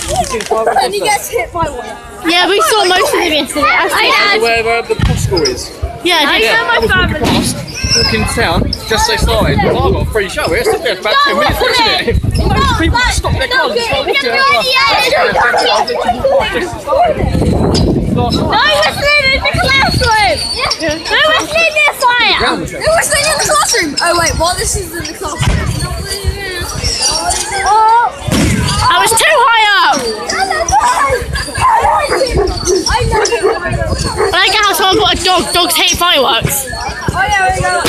And he gets hit by one. Yeah, we saw most of them yesterday. Where the Costco is. Yeah, I know my family. Walking town, just they started. Well, I got a free show. It's about 10 minutes, wasn't it? Most people stop their cars and start walking out. No, we're staying in the classroom! No, we're staying near fire! No, we're staying in the classroom! Oh wait, what? This is in the classroom. Oh! I was too high up! I know you. I like how someone got a dog. Dogs hate fireworks. Oh yeah, we go.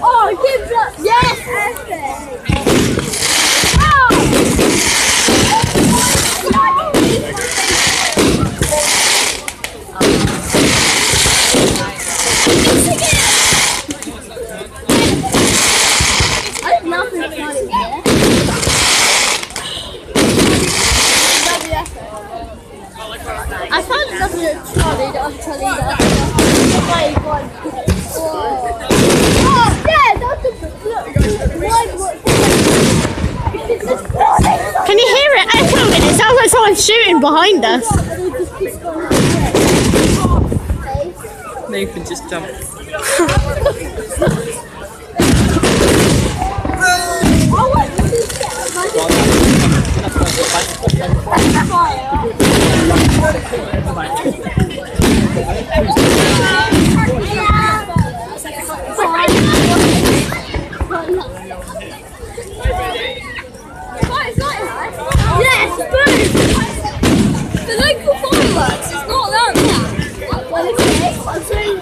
Oh, give that! Yes! I have nothing to tell you there. I found another trolley that I'm telling you that. Can you hear it echoing? It sounds like someone's shooting behind us. Nathan just jumped. Yes, boom! The local fireworks, it's not that bad. Well, it's okay. I'm saying,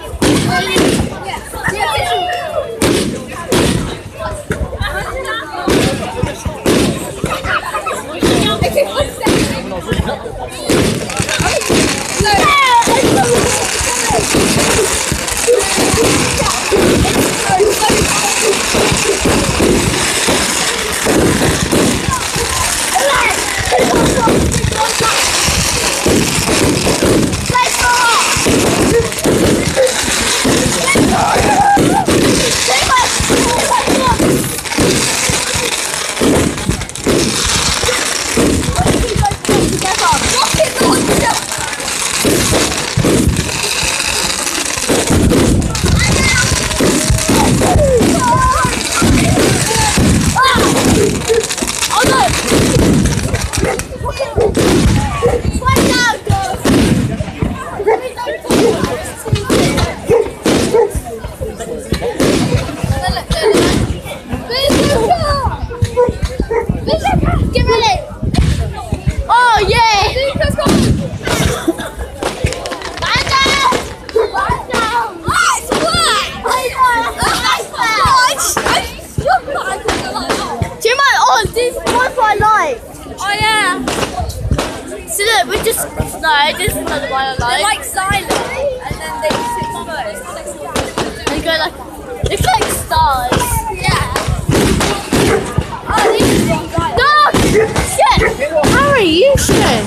this is another one I like. They're like silent, and then they just explode. They go like, it's like stars. Yeah. Oh, these are silent. Dog! Shit! Harry, you should.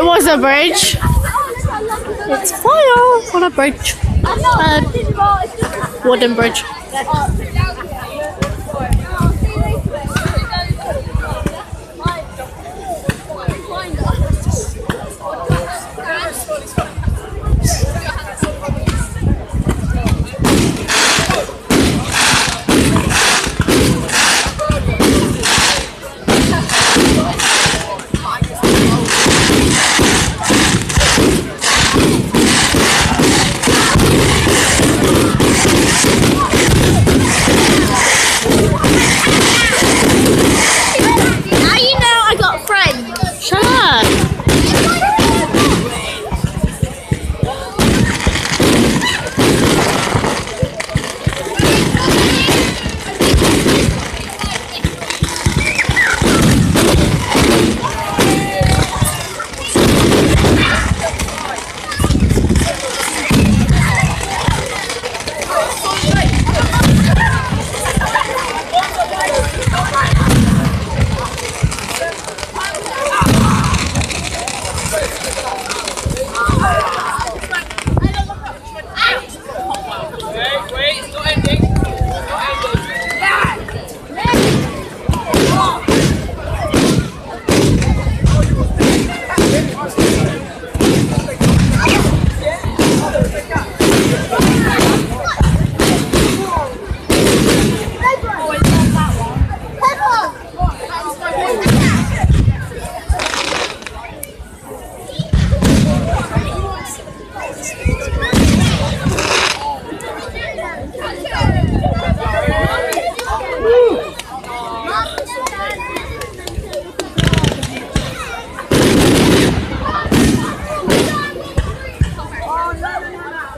It was a bridge. It's fire on a bridge. A wooden bridge.